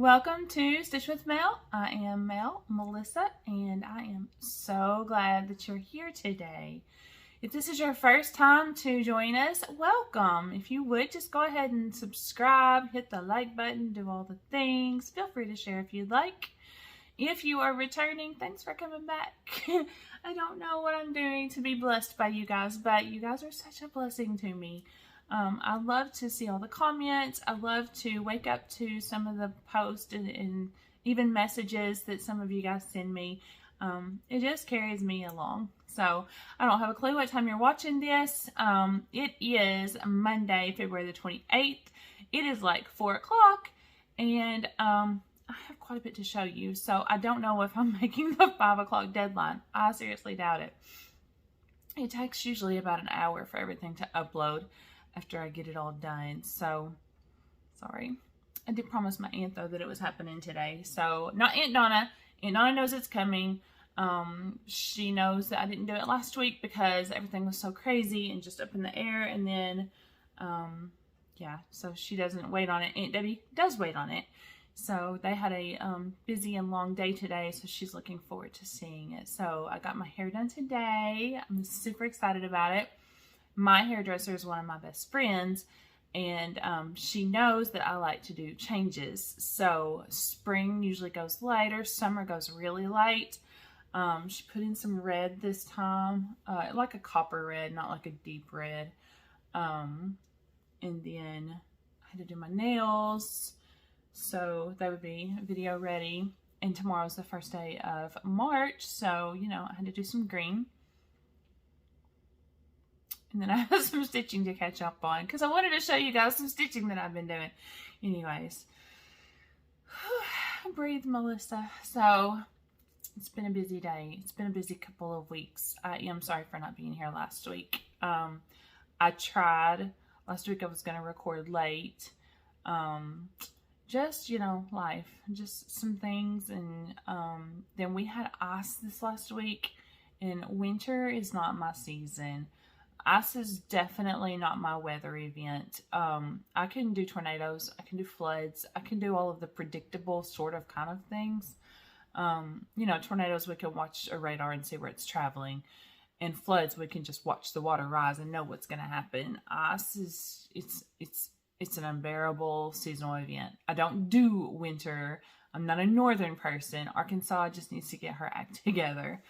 Welcome to Stitch with Mel. I am Mel, Melissa, and I am so glad that you're here today. If this is your first time to join us, welcome. If you would, just go ahead and subscribe, hit the like button, do all the things. Feel free to share if you'd like. If you are returning, thanks for coming back. I don't know what I'm doing to be blessed by you guys, but you guys are such a blessing to me. I love to see all the comments. I love to wake up to some of the posts and even messages that some of you guys send me. It just carries me along. So I don't have a clue what time you're watching this. It is Monday, February the 28th. It is like 4 o'clock and I have quite a bit to show you. So I don't know if I'm making the 5 o'clock deadline. I seriously doubt it. It takes usually about an hour for everything to upload after I get it all done. So, sorry. I did promise my aunt, though, that it was happening today. So, not Aunt Donna. Aunt Donna knows it's coming. She knows that I didn't do it last week because everything was so crazy and just up in the air. And then, yeah, so she doesn't wait on it. Aunt Debbie does wait on it. So, they had a busy and long day today, so she's looking forward to seeing it. So, I got my hair done today. I'm super excited about it. My hairdresser is one of my best friends, and she knows that I like to do changes. So spring usually goes lighter, summer goes really light. She put in some red this time, like a copper red, not like a deep red. And then I had to do my nails, so they would be video ready. And tomorrow's the first day of March, so, you know, I had to do some green. And then I have some stitching to catch up on because I wanted to show you guys some stitching that I've been doing. Anyways, breathe, Melissa. So it's been a busy day. It's been a busy couple of weeks. I am sorry for not being here last week. I tried. Last week I was going to record late. Just, you know, life. Just some things. And then we had ice this last week. And winter is not my season. Ice is definitely not my weather event. I can do tornadoes. I can do floods. I can do all of the predictable sort of kind of things. You know, tornadoes, we can watch a radar and see where it's traveling. And floods, we can just watch the water rise and know what's going to happen. Ice is, it's an unbearable seasonal event. I don't do winter. I'm not a northern person. Arkansas just needs to get her act together.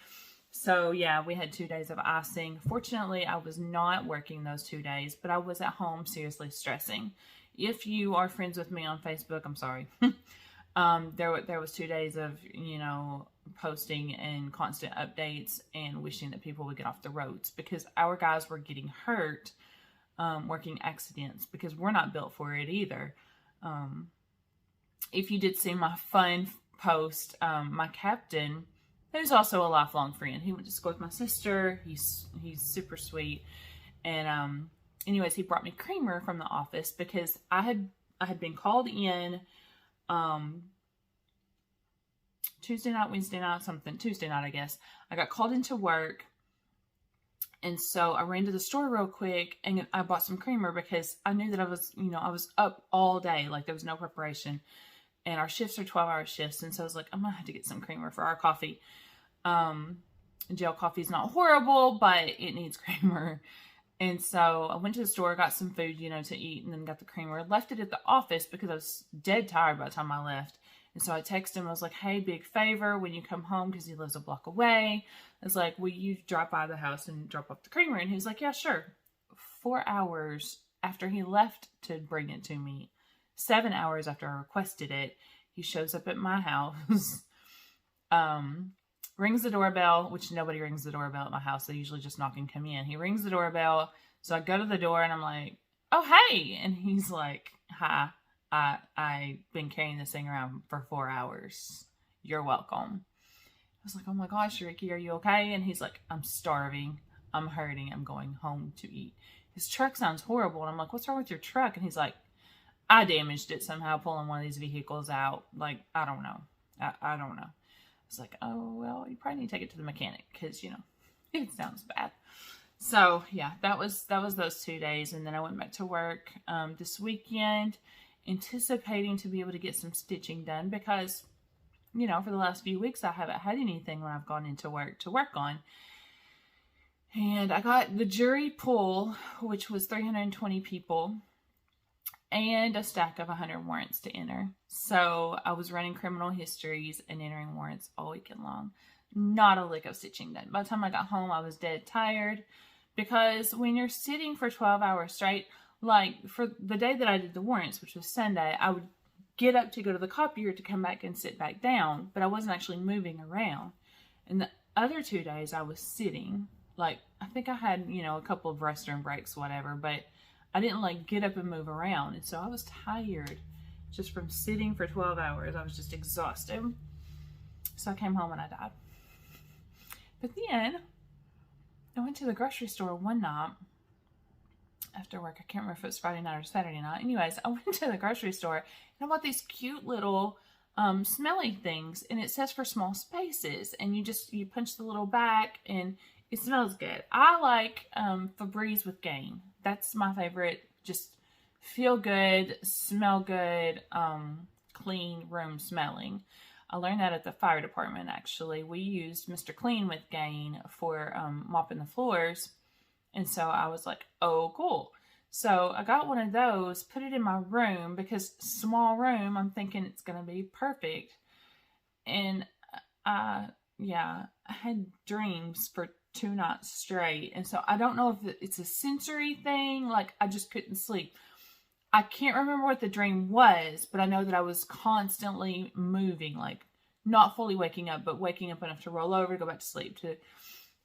So yeah, we had 2 days of icing. Fortunately, I was not working those 2 days, but I was at home seriously stressing. If you are friends with me on Facebook, I'm sorry. There was 2 days of, you know, posting and constant updates and wishing that people would get off the roads because our guys were getting hurt working accidents because we're not built for it either. If you did see my fun post, my captain, who's also a lifelong friend. He went to school with my sister. He's super sweet. And anyways, he brought me creamer from the office because I had been called in Tuesday night, Wednesday night, something. Tuesday night, I guess. I got called into work. And so I ran to the store real quick and I bought some creamer because I knew that I was up all day. Like there was no preparation. And our shifts are 12-hour shifts. And so I was like, I'm going to have to get some creamer for our coffee. Gel coffee is not horrible, but it needs creamer. And so I went to the store, got some food, you know, to eat, and then got the creamer. Left it at the office because I was dead tired by the time I left. And so I texted him. I was like, hey, big favor, when you come home, because he lives a block away, I was like, will you drop by the house and drop off the creamer? And he was like, yeah, sure. 4 hours after he left to bring it to me, 7 hours after I requested it, he shows up at my house, rings the doorbell, which nobody rings the doorbell at my house. They usually just knock and come in. He rings the doorbell. So I go to the door and I'm like, oh, hey. And he's like, hi, I've been carrying this thing around for 4 hours. You're welcome. I was like, oh my gosh, Ricky, are you okay? And he's like, I'm starving. I'm hurting. I'm going home to eat. His truck sounds horrible. And I'm like, what's wrong with your truck? And he's like, I damaged it somehow pulling one of these vehicles out. Like, I don't know. I don't know. I was like, oh, well, you probably need to take it to the mechanic because, you know, it sounds bad. So, yeah, that was those 2 days. And then I went back to work this weekend. anticipating to be able to get some stitching done because, you know, for the last few weeks I haven't had anything when I've gone into work to work on. And I got the jury pool, which was 320 people, and a stack of 100 warrants to enter. So I was running criminal histories and entering warrants all weekend long. Not a lick of stitching done. By the time I got home, I was dead tired because when you're sitting for 12 hours straight, like for the day that I did the warrants, which was Sunday, I would get up to go to the copier to come back and sit back down, but I wasn't actually moving around. And the other 2 days I was sitting. Like, I think I had, you know, a couple of restroom breaks, whatever, but I didn't like get up and move around. And so I was tired just from sitting for 12 hours. I was just exhausted. So I came home and I died. But then I went to the grocery store one night after work. I can't remember if it was Friday night or Saturday night. Anyways, I went to the grocery store and I bought these cute little smelly things, and it says for small spaces, and you punch the little back and it smells good. I like Febreze with Gain. That's my favorite. Just feel good, smell good, clean room smelling. I learned that at the fire department, actually. We used Mr. Clean with Gain for mopping the floors. And so I was like, oh, cool. So I got one of those, put it in my room because small room, I'm thinking it's going to be perfect. And yeah, I had dreams for 2 nights straight. And so I don't know if it's a sensory thing. Like, I just couldn't sleep. I can't remember what the dream was, but I know that I was constantly moving, like not fully waking up, but waking up enough to roll over, go back to sleep.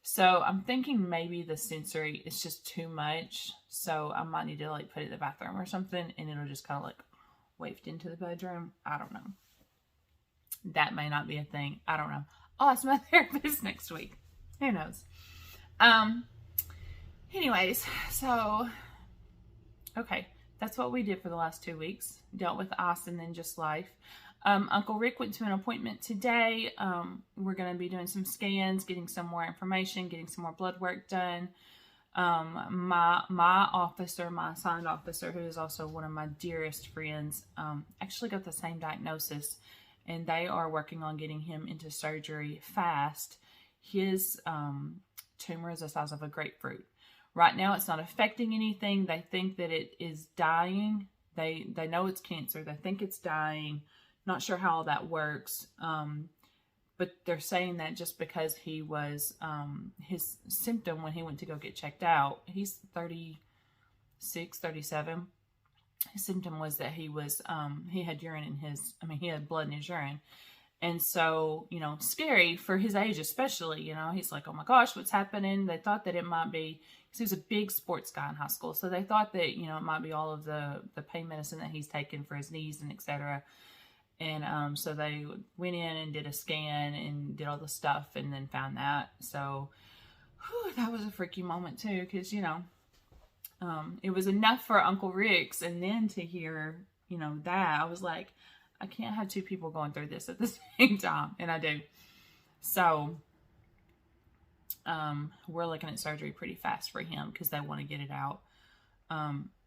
So I'm thinking maybe the sensory is just too much. So I might need to like put it in the bathroom or something, and it'll just kind of like waft into the bedroom. I don't know. That may not be a thing. I don't know. I'll ask my therapist next week. Who knows? Anyways, so, okay. That's what we did for the last 2 weeks. Dealt with ice and then just life. Uncle Rick went to an appointment today. We're going to be doing some scans, getting some more information, getting some more blood work done. My officer, my assigned officer, who is also one of my dearest friends, actually got the same diagnosis, and they are working on getting him into surgery fast. His tumor is the size of a grapefruit. Right now, it's not affecting anything. They think that it is dying. They know it's cancer. They think it's dying. Not sure how all that works. But they're saying that just because he was, his symptom when he went to go get checked out, he's 36, 37. His symptom was that he was, he had urine in his, he had blood in his urine. And so, you know, scary for his age, especially, you know, he's like, oh my gosh, what's happening? They thought that it might be, because he was a big sports guy in high school. So they thought that, you know, it might be all of the pain medicine that he's taken for his knees and etc. And so they went in and did a scan and did all the stuff and then found that. So that was a freaky moment too, because, you know, it was enough for Uncle Rick's, and then to hear, you know, that, I was like, I can't have 2 people going through this at the same time. And I do. So, we're looking at surgery pretty fast for him because they want to get it out.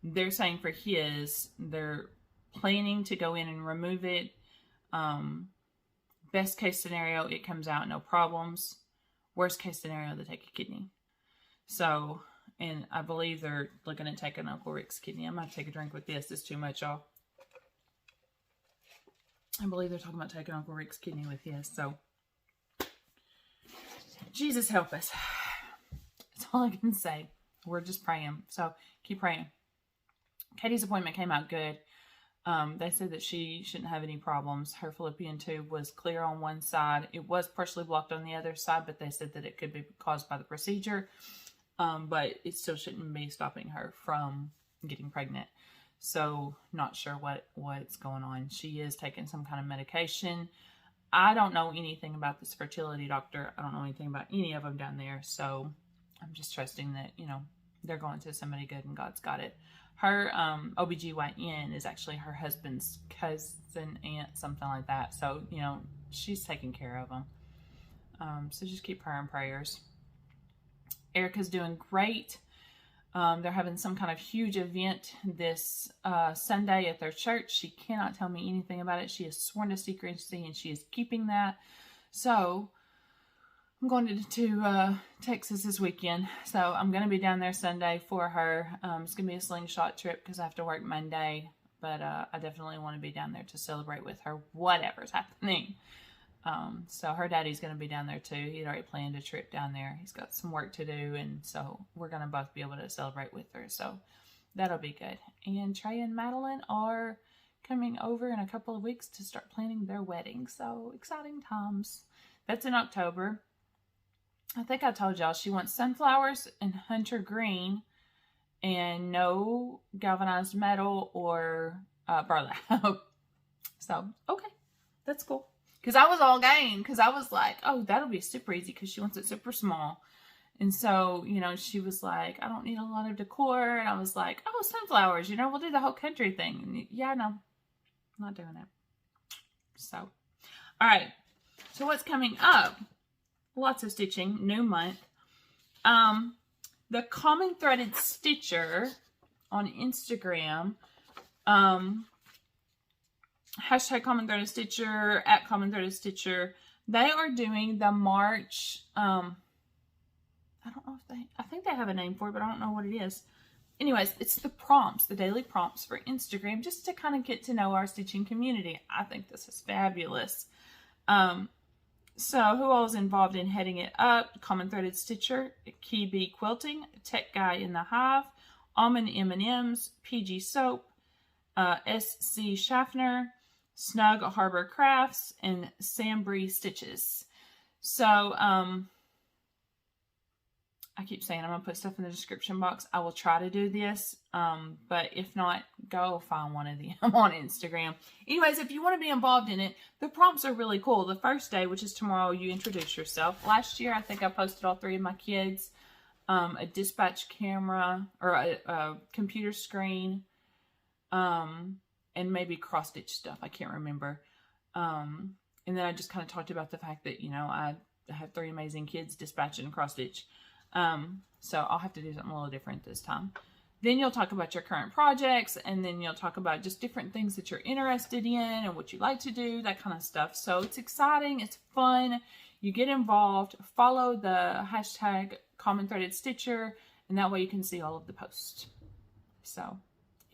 They're saying for his, they're planning to go in and remove it. Best case scenario, it comes out, no problems. Worst case scenario, they take a kidney. So, and I believe they're looking at taking Uncle Rick's kidney. I'm going to take a drink with this. It's too much, y'all. I believe they're talking about taking Uncle Rick's kidney with his. So, Jesus help us. That's all I can say. We're just praying. So, keep praying. Katie's appointment came out good. They said that she shouldn't have any problems. Her fallopian tube was clear on one side. It was partially blocked on the other side, but they said that it could be caused by the procedure. But it still shouldn't be stopping her from getting pregnant. So, not sure what's going on. She is taking some kind of medication. I don't know anything about this fertility doctor. I don't know anything about any of them down there. So, I'm just trusting that, you know, they're going to somebody good and God's got it. Her OBGYN is actually her husband's cousin, aunt, something like that. So, you know, she's taking care of them. So, just keep her in prayers. Erica's doing great. They're having some kind of huge event this Sunday at their church. She cannot tell me anything about it. She has sworn to secrecy, and she is keeping that. So I'm going to Texas this weekend. So I'm going to be down there Sunday for her. It's going to be a slingshot trip because I have to work Monday. But I definitely want to be down there to celebrate with her, whatever's happening. So her daddy's going to be down there too. He'd already planned a trip down there. He's got some work to do, and so we're going to both be able to celebrate with her. So that'll be good. And Trey and Madeline are coming over in a couple of weeks to start planning their wedding. So exciting times. That's in October. I think I told y'all she wants sunflowers and hunter green and no galvanized metal or burlap. So, okay. That's cool. Because I was all game, because I was like, oh, that'll be super easy because she wants it super small. And so, you know, she was like, I don't need a lot of decor. And I was like, oh, sunflowers, you know, we'll do the whole country thing. And yeah, no, I'm not doing it. So, all right. So what's coming up? Lots of stitching, new month. The Common Threaded Stitcher on Instagram, hashtag Common Threaded Stitcher, at Common Threaded Stitcher. They are doing the March, I don't know if I think they have a name for it, but I don't know what it is. Anyways, it's the prompts, the daily prompts for Instagram, just to kind of get to know our stitching community. I think this is fabulous. So who all is involved in heading it up? Common Threaded Stitcher, Key Bee Quilting, Tech Guy in the Hive, Almond M&M's, PG Soap, SC Schaffner, Snug Harbor Crafts, and Sambree Stitches. So, I keep saying I'm going to put stuff in the description box. I will try to do this, but if not, go find one of them on Instagram. Anyways, if you want to be involved in it, the prompts are really cool. The first day, which is tomorrow, you introduce yourself. Last year, I think I posted all 3 of my kids, a dispatch camera, or a computer screen, and maybe cross-stitch stuff. I can't remember. And then I just kind of talked about the fact that, you know, I have 3 amazing kids, dispatch and cross-stitch. So I'll have to do something a little different this time. Then you'll talk about your current projects, and then you'll talk about just different things that you're interested in and what you like to do, that kind of stuff. So it's exciting. It's fun. You get involved. Follow the hashtag Common Threaded Stitcher, and that way you can see all of the posts. So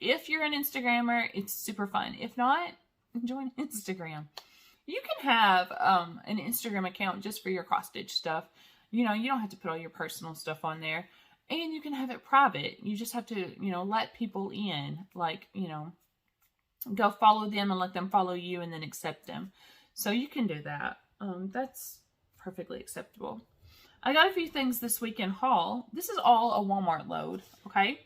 if you're an Instagrammer, it's super fun. If not, join Instagram. You can have an Instagram account just for your cross-stitch stuff. You know, you don't have to put all your personal stuff on there. And you can have it private. You just have to, you know, let people in. Like, you know, go follow them and let them follow you and then accept them. So you can do that. That's perfectly acceptable. I got a few things this week in haul. This is all a Walmart load, okay?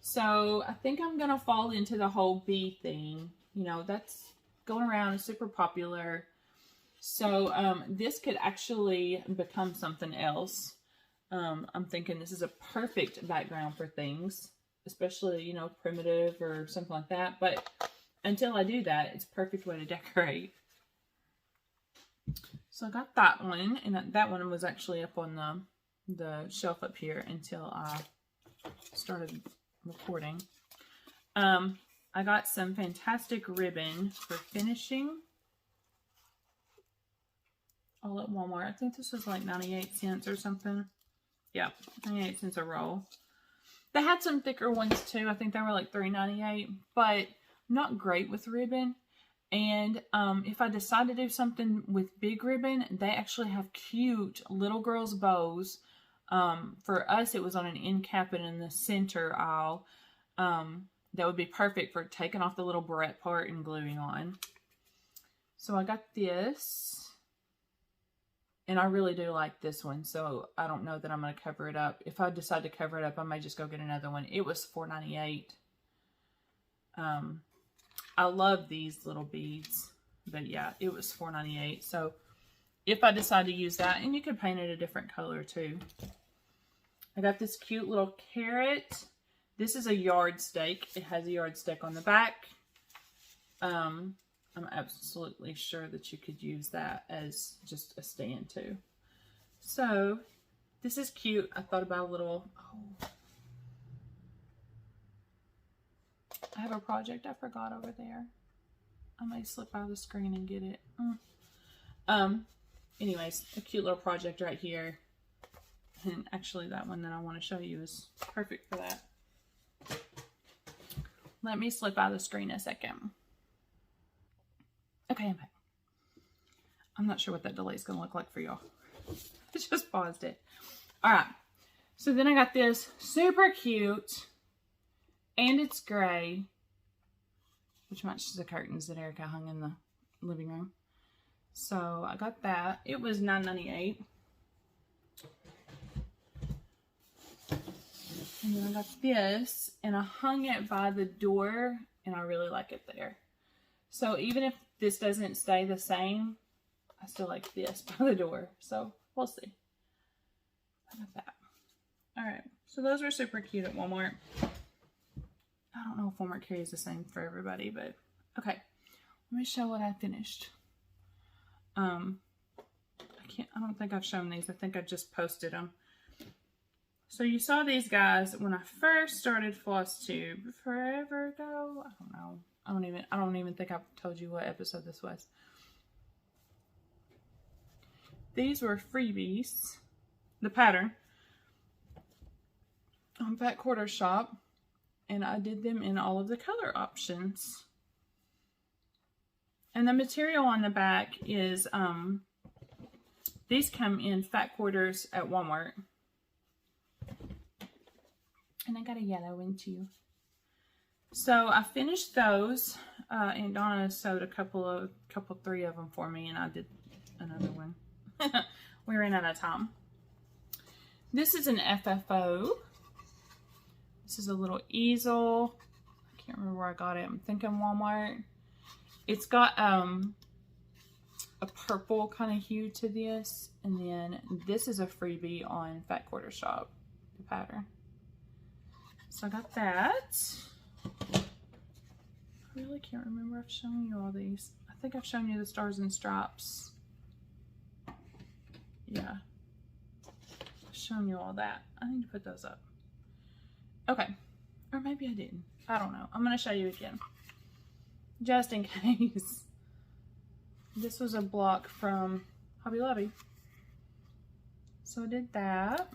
So I think I'm going to fall into the whole bee thing. You know, that's going around. It's super popular. So this could actually become something else. I'm thinking this is a perfect background for things, especially, you know, primitive or something like that. But until I do that, it's a perfect way to decorate. So I got that one, and that one was actually up on the shelf up here until I started recording. I got some fantastic ribbon for finishing. All at Walmart. I think this was like 98 cents or something. Yeah, 98 cents a roll. They had some thicker ones too. I think they were like $3.98, but I'm not great with ribbon. And if I decide to do something with big ribbon, they actually have cute little girls' bows. For us, it was on an end cap and in the center aisle. That would be perfect for taking off the little barrette part and gluing on. So I got this. And I really do like this one, so I don't know that I'm going to cover it up. If I decide to cover it up, I may just go get another one. It was $4.98. I love these little beads, but yeah, it was $4.98. So if I decide to use that, and you could paint it a different color too. I got this cute little carrot. This is a yardstick. It has a yardstick on the back. I'm absolutely sure that you could use that as just a stand too. So this is cute. I thought about a little, I have a project I forgot over there. I may slip out of the screen and get it. Anyways, a cute little project right here. And actually that one that I want to show you is perfect for that. Let me slip out of the screen a second. Okay, I'm back. I'm not sure what that delay is going to look like for y'all. I just paused it. All right. So then I got this super cute, and it's gray, which matches the curtains that Erica hung in the living room. So I got that. It was $9.98. And then I got this, and I hung it by the door, and I really like it there. So even if this doesn't stay the same, I still like this by the door. So we'll see. I got that. Alright, so those were super cute at Walmart. I don't know if Walmart carries the same for everybody, but okay. Let me show what I finished. I don't think I've shown these. I think I just posted them. So you saw these guys when I first started Flosstube forever ago. I don't know. I don't even think I've told you what episode this was. These were freebies. The pattern on Fat Quarter Shop, and I did them in all of the color options. And the material on the back is these come in fat quarters at Walmart. And I got a yellow one too. So I finished those, and Donna sewed three of them for me, and I did another one. We ran out of time. This is an FFO. This is a little easel. I can't remember where I got it. I'm thinking Walmart. It's got a purple kind of hue to this, and then this is a freebie on Fat Quarter Shop, the pattern. So I got that. I really can't remember if I've shown you all these. I think I've shown you the Stars and Stripes. Yeah. I've shown you all that. I need to put those up. Okay. Or maybe I didn't. I don't know. I'm going to show you again. Just in case. This was a block from Hobby Lobby. So I did that.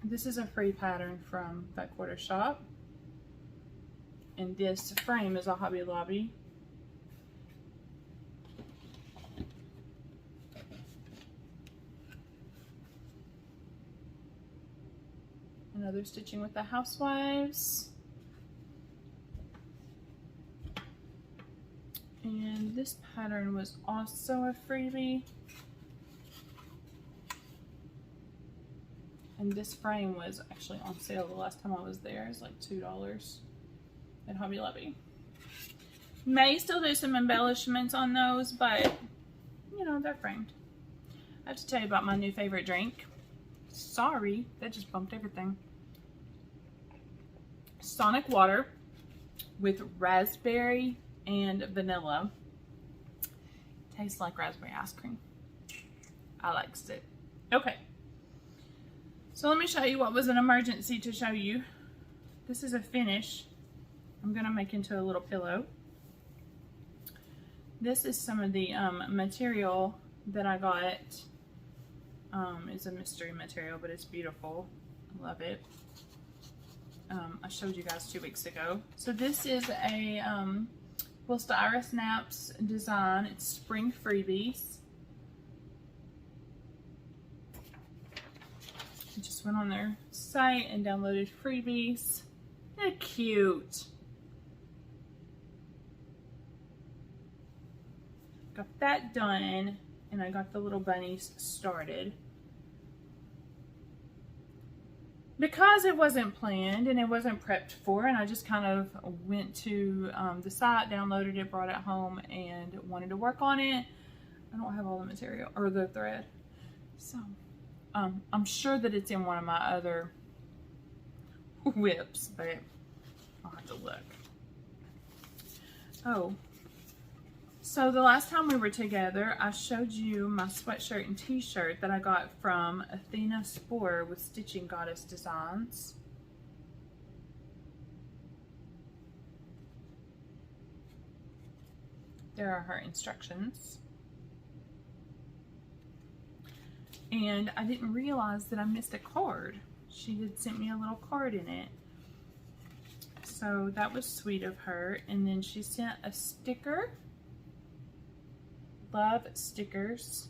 This is a free pattern from Fat Quarter Shop. And this frame is a Hobby Lobby. Another Stitching with the Housewives. And this pattern was also a freebie. And this frame was actually on sale the last time I was there. It was like $2 at Hobby Lobby. May still do some embellishments on those, but you know, they're framed. I have to tell you about my new favorite drink. Sorry, that just bumped everything. Sonic water with raspberry and vanilla. Tastes like raspberry ice cream. I likes it. Okay. So let me show you what was an emergency to show you. This is a finish I'm going to make into a little pillow. This is some of the material that I got. It's a mystery material, but it's beautiful. I love it. I showed you guys 2 weeks ago. So this is a Flosstube Snaps design. It's spring freebies. I just went on their site and downloaded freebies. They're cute. Got that done, and I got the little bunnies started. Because it wasn't planned and it wasn't prepped for, and I just kind of went to the site, downloaded it, brought it home, and wanted to work on it. I don't have all the material or the thread, so I'm sure that it's in one of my other WIPS, but I'll have to look. Oh, So the last time we were together, I showed you my sweatshirt and t-shirt that I got from Athena Spore with Stitching Goddess Designs. There are her instructions. And I didn't realize that I missed a card. She had sent me a little card in it. So that was sweet of her. And then she sent a sticker. Love stickers.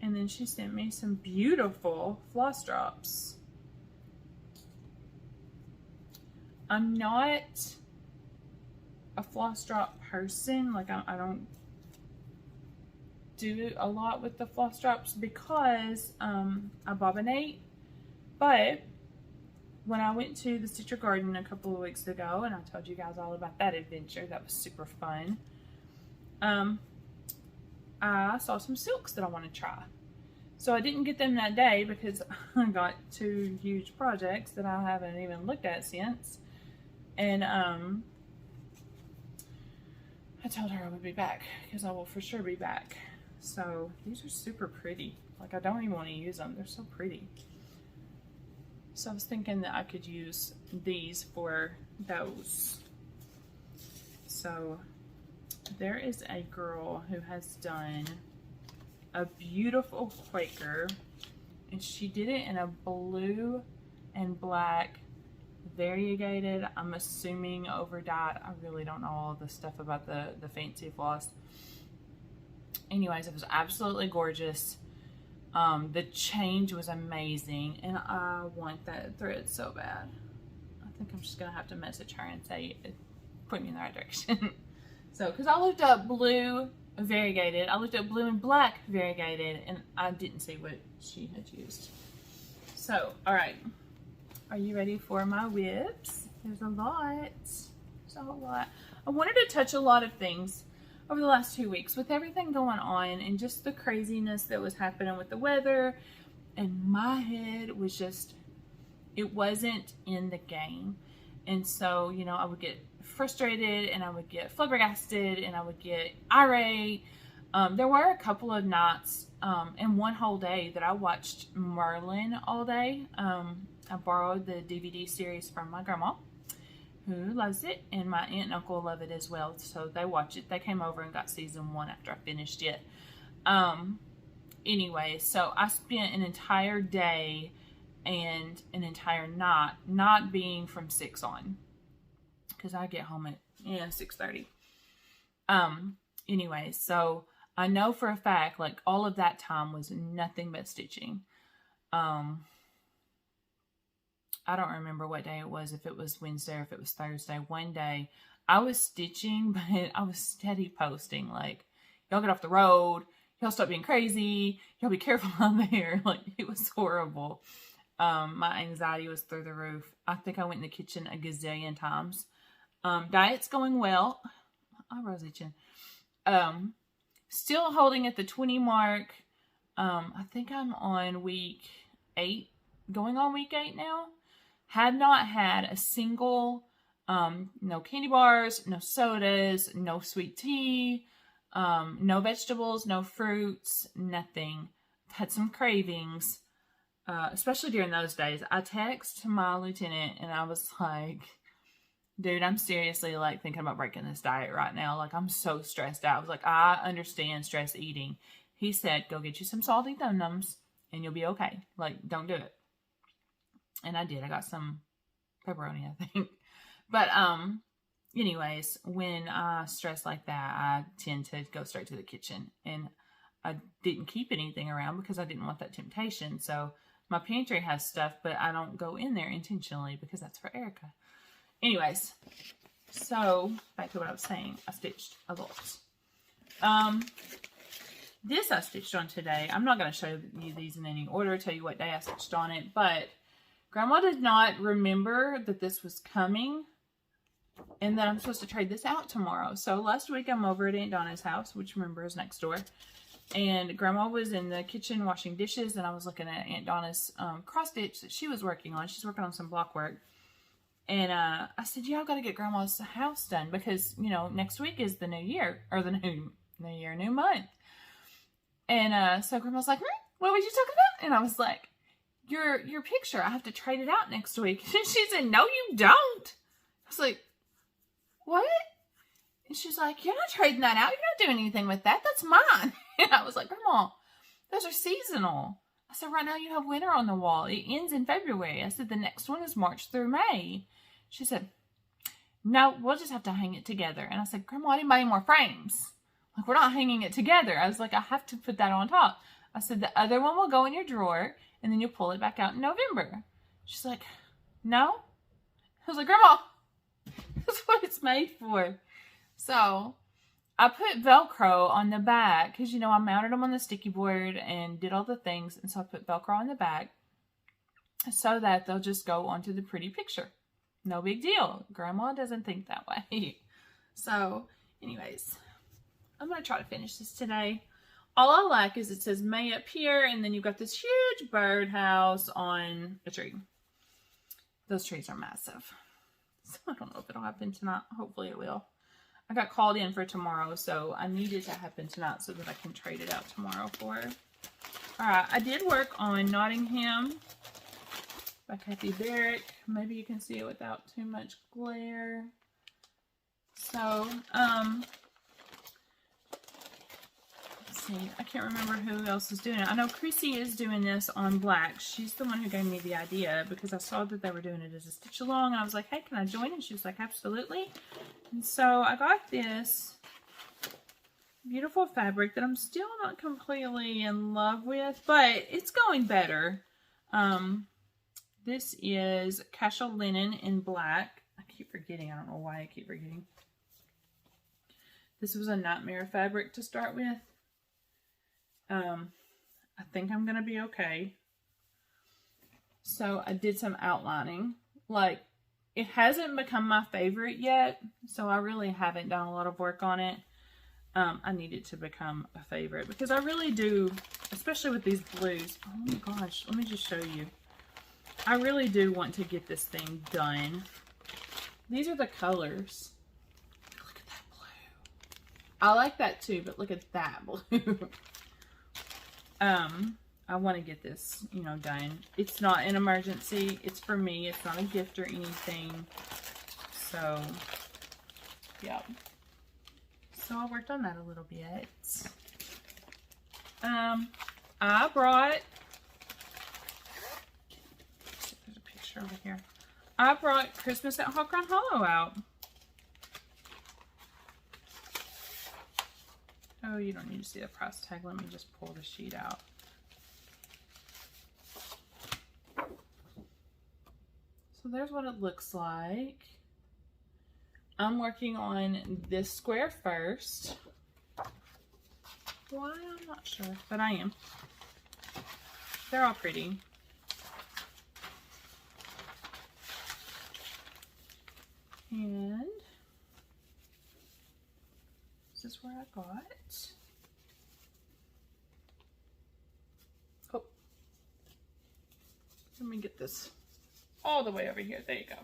And then she sent me some beautiful floss drops. I'm not a floss drop person. Like I don't do a lot with the floss drops because I bobbinate. But when I went to the Stitcher Garden a couple of weeks ago, and I told you guys all about that adventure, that was super fun. I saw some silks that I want to try. So I didn't get them that day because I got 2 huge projects that I haven't even looked at since. And I told her I would be back because I will for sure be back. So these are super pretty. Like, I don't even want to use them. They're so pretty. So I was thinking that I could use these for those. So there is a girl who has done a beautiful Quaker, and she did it in a blue and black variegated, I'm assuming over dyed. I really don't know all the stuff about the fancy floss. Anyways, it was absolutely gorgeous. The change was amazing, and I want that thread so bad. I think I'm just gonna have to message her and say, point me in the right direction. So, because I looked up blue variegated, I looked up blue and black variegated, and I didn't see what she had used. So, all right, are you ready for my WIPS? There's a lot. There's a whole lot. I wanted to touch a lot of things over the last 2 weeks with everything going on and just the craziness that was happening with the weather, and my head was just, it wasn't in the game. And so, you know, I would get frustrated and I would get flabbergasted and I would get irate. There were a couple of nights and one whole day that I watched Merlin all day. I borrowed the DVD series from my grandma, who loves it, and my aunt and uncle love it as well, so they watch it. They came over and got season 1 after I finished it. Anyway, so I spent an entire day and an entire night not being from 6 on, because I get home at 6:30. Anyway, so I know for a fact, like, all of that time was nothing but stitching. I don't remember what day it was, if it was Wednesday or if it was Thursday. One day I was stitching, but I was steady posting, like, y'all get off the road, y'all stop being crazy, y'all be careful out there. Like, it was horrible. My anxiety was through the roof. I think I went in the kitchen a gazillion times. Diet's going well. My eyebrow's itching. Still holding at the 20 mark. I think I'm on week 8, going on week 8 now. Had not had a single, no candy bars, no sodas, no sweet tea, no vegetables, no fruits, nothing. Had some cravings, especially during those days. I texted my lieutenant and I was like, dude, I'm seriously, like, thinking about breaking this diet right now. Like, I'm so stressed out. I was like, I understand stress eating. He said, go get you some salty Num-Nums and you'll be okay. Like, don't do it. And I did. I got some pepperoni, I think. But anyways, when I stress like that, I tend to go straight to the kitchen. And I didn't keep anything around because I didn't want that temptation. So my pantry has stuff, but I don't go in there intentionally because that's for Erica. Anyways, so back to what I was saying. I stitched a lot. This I stitched on today. I'm not going to show you these in any order, tell you what day I stitched on it, but Grandma did not remember that this was coming and that I'm supposed to trade this out tomorrow. So last week I'm over at Aunt Donna's house, which, remember, is next door. And Grandma was in the kitchen washing dishes, and I was looking at Aunt Donna's cross stitch that she was working on. She's working on some block work. And I said, yeah, I've got to get Grandma's house done because, you know, next week is the new year, or the new year, new month. And so Grandma's like, what were you talking about? And I was like, your picture, I have to trade it out next week. And she said, no, you don't. I was like, what? And she's like, you're not trading that out. You're not doing anything with that. That's mine. And I was like, Grandma, those are seasonal. I said, right now you have winter on the wall. It ends in February. I said, the next one is March through May. She said, no, we'll just have to hang it together. And I said, Grandma, I didn't buy any more frames. Like, we're not hanging it together. I was like, I have to put that on top. I said, the other one will go in your drawer, and then you'll pull it back out in November. She's like, no. I was like, Grandma, that's what it's made for. So I put Velcro on the back because, you know, I mounted them on the sticky board and did all the things. And so I put Velcro on the back so that they'll just go onto the pretty picture. No big deal. Grandma doesn't think that way. So anyways, I'm going to try to finish this today. All I like is it says May up here, and then you've got this huge birdhouse on a tree. Those trees are massive. So I don't know if it'll happen tonight. Hopefully it will. I got called in for tomorrow, so I need it to happen tonight so that I can trade it out tomorrow for her. Alright, I did work on Nottingham by Kathy Barrick. Maybe you can see it without too much glare. So, let's see. I can't remember who else is doing it. I know Christy is doing this on black. She's the one who gave me the idea because I saw that they were doing it as a stitch along. And I was like, hey, can I join? And she was like, absolutely. And so I got this beautiful fabric that I'm still not completely in love with, but it's going better. This is casual linen in black. I keep forgetting. I don't know why I keep forgetting. This was a nightmare fabric to start with. I think I'm going to be okay. So I did some outlining. Like, it hasn't become my favorite yet, so I really haven't done a lot of work on it. I need it to become a favorite because I really do, especially with these blues. Oh my gosh, let me just show you. I really do want to get this thing done. These are the colors. Look at that blue. I like that too, but look at that blue. I want to get this, you know, done. It's not an emergency. It's for me. It's not a gift or anything. So, yeah. So I worked on that a little bit. I brought, there's a picture over here. I brought Christmas at Hawk Run Hollow out. Oh, you don't need to see the price tag. Let me just pull the sheet out. So there's what it looks like. I'm working on this square first. Why? I'm not sure, but I am. They're all pretty. And this is where I got. Oh, let me get this all the way over here. There you go.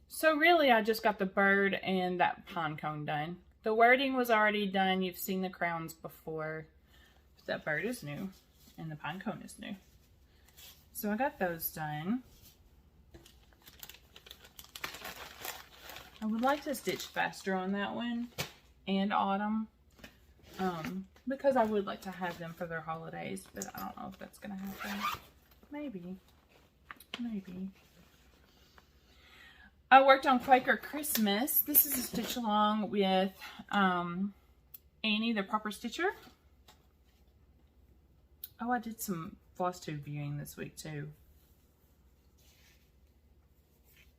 So really, I just got the bird and that pine cone done. The wording was already done. You've seen the crowns before. But that bird is new, and the pine cone is new. So I got those done. I would like to stitch faster on that one and Autumn. Because I would like to have them for their holidays, but I don't know if that's going to happen. Maybe. Maybe. I worked on Quaker Christmas. This is a stitch along with Annie, the proper stitcher. Oh, I did some Flosstube viewing this week too.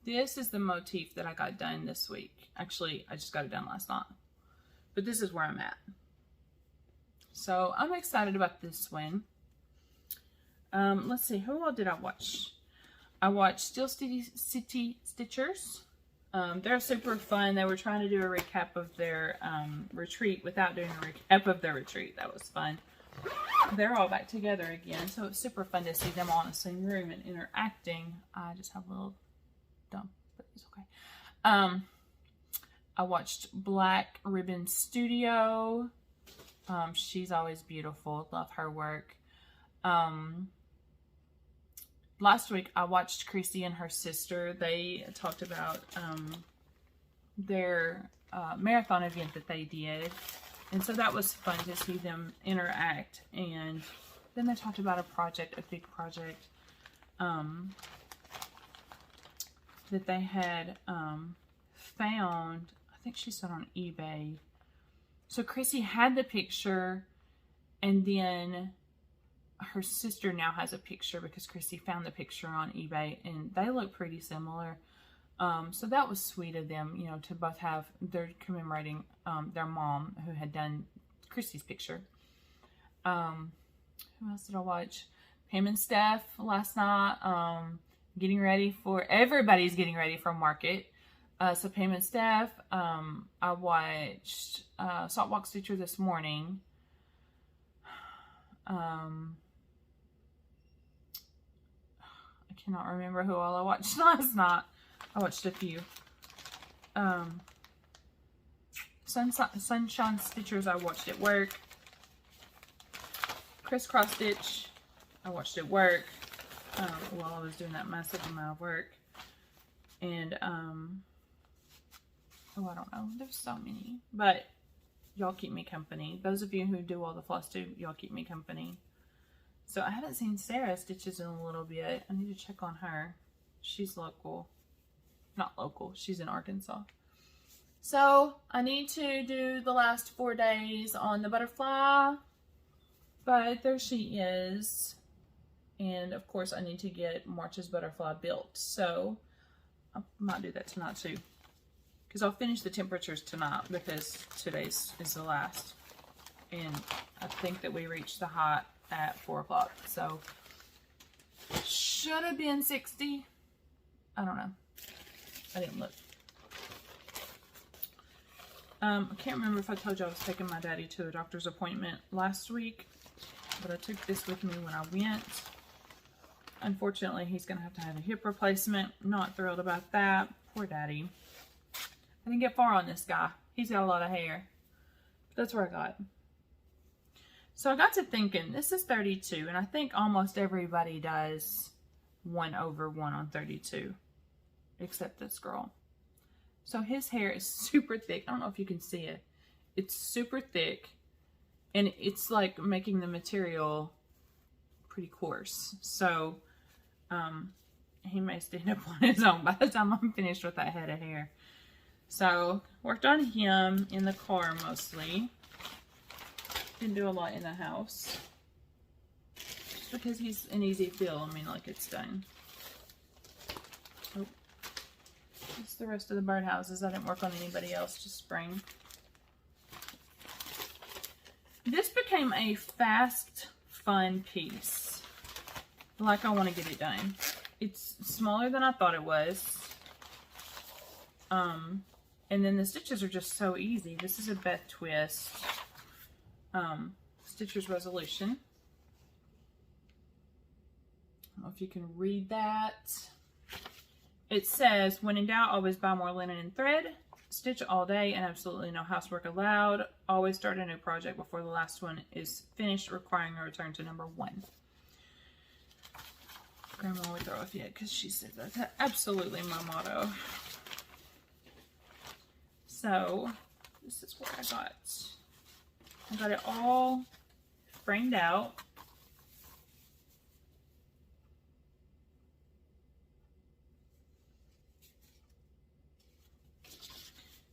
This is the motif that I got done this week. Actually, I just got it done last night. But this is where I'm at. So I'm excited about this one. Let's see, who all did I watch? I watched Steel City Stitchers. They're super fun. They were trying to do a recap of their retreat without doing a recap of their retreat. That was fun. they're all back together again. So it's super fun to see them all in the same room and interacting. I just have a little dump, but it's okay. I watched Black Ribbon Studio. She's always beautiful. Love her work. Last week I watched Christy and her sister. They talked about their marathon event that they did. And so that was fun to see them interact. And then they talked about a project, a big project that they had found. I think she saw it on eBay. So Chrissy had the picture, and then her sister now has a picture because Chrissy found the picture on eBay, and they look pretty similar. So that was sweet of them, you know, to both have, they're commemorating their mom who had done Christy's picture. Who else did I watch? Pam and Steph last night, getting ready for, everybody's getting ready for market. So Pam and Steph, I watched Saltwalk Stitcher this morning. I cannot remember who all I watched last night. I watched a few. Sunshine Stitchers I watched at work. Crisscross Stitch I watched at work while I was doing that massive amount of work. And oh, I don't know, there's so many, but y'all keep me company. Those of you who do all the Flosstube, y'all keep me company. So I haven't seen Sarah Stitches in a little bit. I need to check on her. She's local. Not local, she's in Arkansas. So I need to do the last 4 days on the butterfly, but there she is. And of course I need to get March's butterfly built. So I might do that tonight too, because I'll finish the temperatures tonight because today's is the last. And I think that we reached the height at 4 o'clock. So should have been 60. I don't know. I didn't look. I can't remember if I told you I was taking my daddy to a doctor's appointment last week, but I took this with me when I went. Unfortunately, he's going to have a hip replacement. Not thrilled about that. Poor daddy. I didn't get far on this guy. He's got a lot of hair. That's where I got. So I got to thinking, this is 32, and I think almost everybody does 1/1 on 32. Except this girl. So his hair is super thick. I don't know if you can see it. It's super thick. And it's like making the material pretty coarse. So he may stand up on his own by the time I'm finished with that head of hair. So worked on him in the car mostly. Didn't do a lot in the house. Just because he's an easy fill. I mean, like, it's done. Oh. It's the rest of the birdhouses. I didn't work on anybody else, just spring. This became a fast, fun piece. Like, I want to get it done. It's smaller than I thought it was. And then the stitches are just so easy. This is a Beth Twist Stitcher's Resolution. I don't know if you can read that. It says, when in doubt, always buy more linen and thread. Stitch all day and absolutely no housework allowed. Always start a new project before the last one is finished, requiring a return to number 1. Grandma would throw a fit because she said that's absolutely my motto. So this is what I got. I got it all framed out.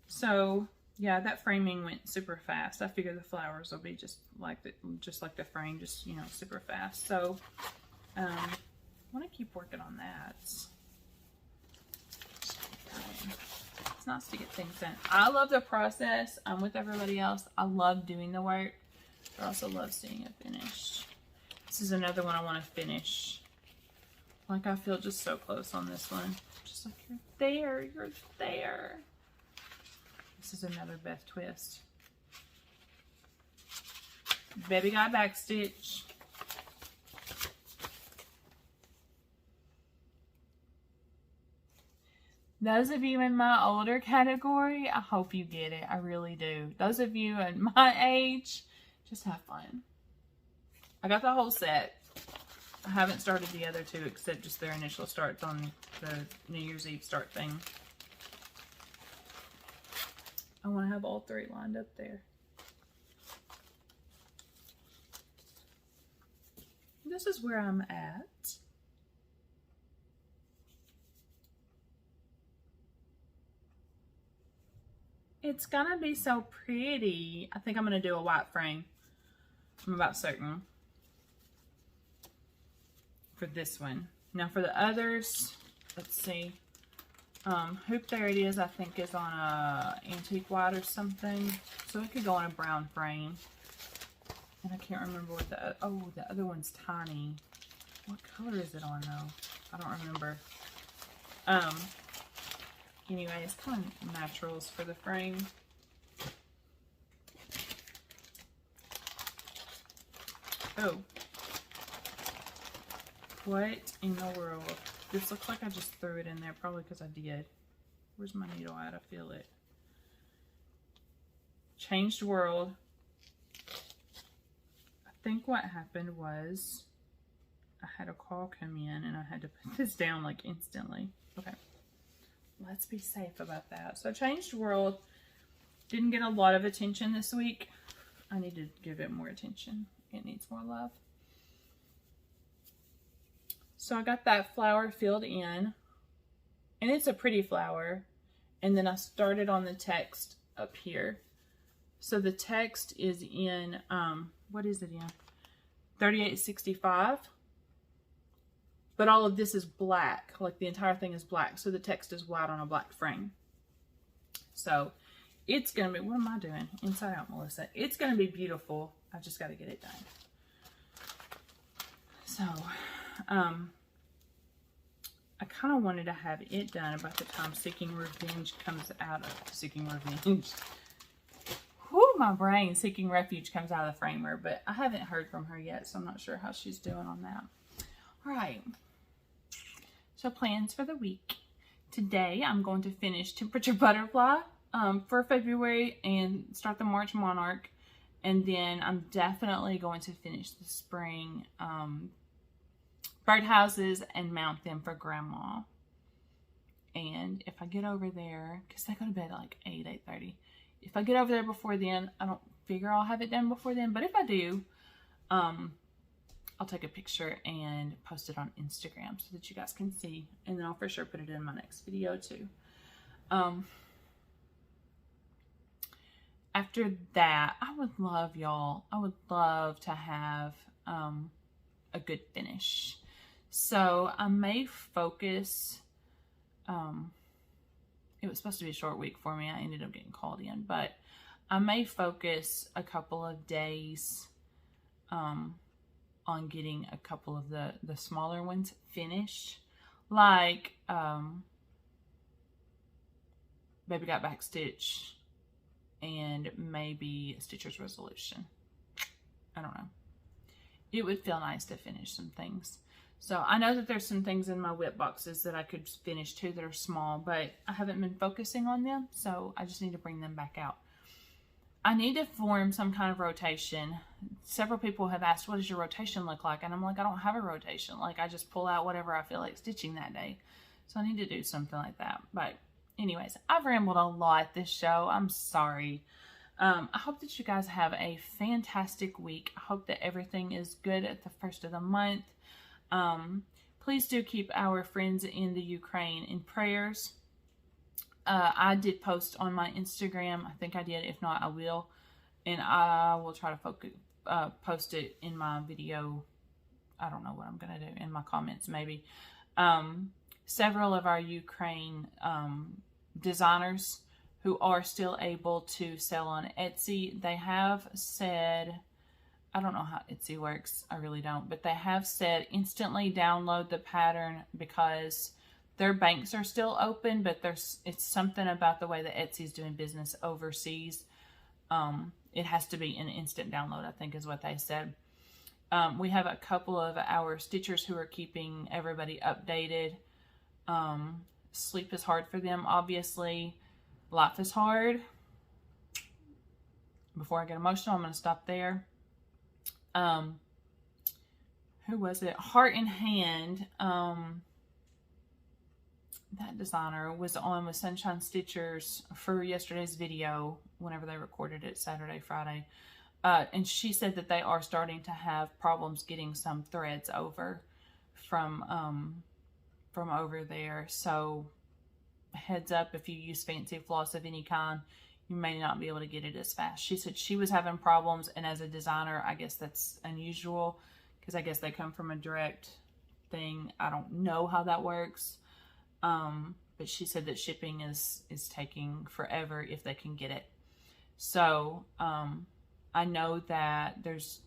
So yeah, that framing went super fast. I figure the flowers will be just like the frame, just, you know, super fast. So I want to keep working on that. It's nice to get things done. I love the process. I'm with everybody else. I love doing the work, but I also love seeing it finished. This is another one I want to finish. Like, I feel just so close on this one. Just like, you're there, you're there. This is another Beth Twist. Baby Got Backstitch. Those of you in my older category, I hope you get it. I really do. Those of you in my age, just have fun. I got the whole set. I haven't started the other two except just their initial starts on the New Year's Eve start thing. I want to have all three lined up there. This is where I'm at. It's gonna be so pretty. I think I'm gonna do a white frame. I'm about certain. For this one. Now for the others, let's see. Hoop There It Is, I think is on a antique white or something. So it could go on a brown frame. And I can't remember what the other one's tiny. What color is it on though? I don't remember. Anyway, it's kind of naturals for the frame. Oh. What in the world? This looks like I just threw it in there, probably because I did. Where's my needle at? I feel it. Changed World. I think what happened was I had a call come in and I had to put this down like instantly. Okay. Let's be safe about that. So Changed World didn't get a lot of attention this week. I need to give it more attention. It needs more love. So I got that flower filled in. And it's a pretty flower. And then I started on the text up here. So the text is in, what is it in? 3865. But all of this is black, like the entire thing is black. So the text is white on a black frame. So it's going to be, what am I doing? Inside out, Melissa. It's going to be beautiful. I just got to get it done. So, I kind of wanted to have it done about the time Seeking Revenge comes out of, Seeking Revenge. Whew, my brain, Seeking Refuge comes out of the framer. But I haven't heard from her yet, so I'm not sure how she's doing on that. All right. So plans for the week. Today I'm going to finish Temperature Butterfly for February and start the March Monarch. And then I'm definitely going to finish the spring birdhouses and mount them for Grandma. And if I get over there, because I go to bed at like 8:30. If I get over there before then, I don't figure I'll have it done before then. But if I do, I'll take a picture and post it on Instagram so that you guys can see. And then I'll for sure put it in my next video too. After that, I would love, y'all, I would love to have a good finish. So I may focus, it was supposed to be a short week for me. I ended up getting called in. But I may focus a couple of days on getting a couple of the smaller ones finished, like Baby Got Backstitch and maybe Stitcher's Resolution. I don't know. It would feel nice to finish some things. So I know that there's some things in my WIP boxes that I could finish too that are small, but I haven't been focusing on them, so I just need to bring them back out. I need to form some kind of rotation. Several people have asked, what does your rotation look like? And I'm like, I don't have a rotation. Like, I just pull out whatever I feel like stitching that day. So I need to do something like that. But anyways, I've rambled a lot this show. I'm sorry. I hope that you guys have a fantastic week. I hope that everything is good at the first of the month. Please do keep our friends in the Ukraine in prayers. I did post on my Instagram. I think I did. If not, I will. And I will try to post it in my video. I don't know what I'm going to do. In my comments, maybe. Several of our Ukraine designers who are still able to sell on Etsy, they have said, I don't know how Etsy works. I really don't. But they have said instantly download the pattern because their banks are still open, but it's something about the way that Etsy is doing business overseas. it has to be an instant download, I think is what they said. We have a couple of our stitchers who are keeping everybody updated. Sleep is hard for them, obviously. Life is hard. Before I get emotional, I'm going to stop there. Who was it? Heart in Hand. That designer was on with Sunshine Stitchers for yesterday's video, whenever they recorded it, Saturday, Friday. And she said that they are starting to have problems getting some threads over from over there. So heads up, if you use fancy floss of any kind, you may not be able to get it as fast. She said she was having problems, and as a designer, I guess that's unusual, because I guess they come from a direct thing. I don't know how that works. But she said that shipping is taking forever if they can get it. So, I know that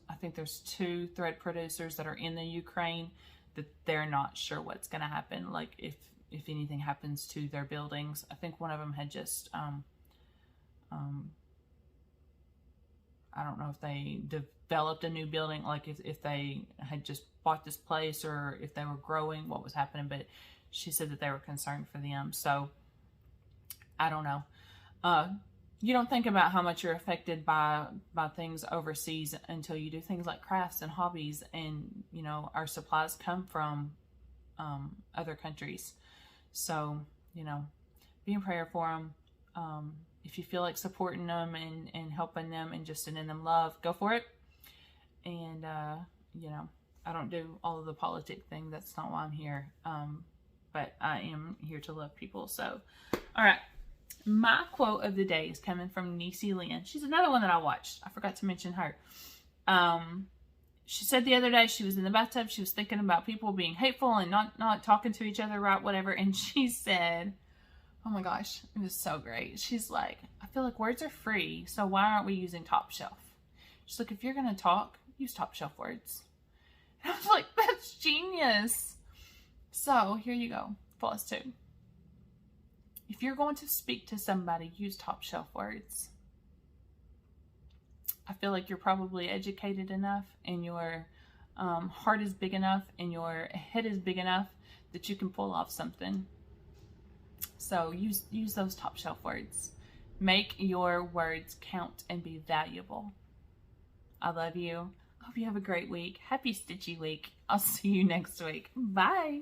I think there's 2 thread producers that are in the Ukraine that they're not sure what's going to happen. Like if anything happens to their buildings. I think one of them had just, I don't know if they developed a new building, like if they had just bought this place or if they were growing, what was happening. But she said that they were concerned for them. So I don't know. You don't think about how much you're affected by things overseas until you do things like crafts and hobbies, and you know, our supplies come from other countries. So, you know, be in prayer for them. If you feel like supporting them and helping them and just sending them love, go for it. And you know, I don't do all of the politic thing. That's not why I'm here. But I am here to love people. So, all right. My quote of the day is coming from Niecy Lynn. She's another one that I watched. I forgot to mention her. She said the other day she was in the bathtub. She was thinking about people being hateful and not talking to each other right, whatever. And she said, oh my gosh, it was so great. She's like, I feel like words are free, so why aren't we using top shelf? She's like, if you're going to talk, use top shelf words. And I was like, that's genius. So here you go, Flosstube. If you're going to speak to somebody, use top shelf words. I feel like you're probably educated enough, and your heart is big enough, and your head is big enough that you can pull off something. So use those top shelf words. Make your words count and be valuable. I love you. Hope you have a great week. Happy Stitchy week. I'll see you next week. Bye.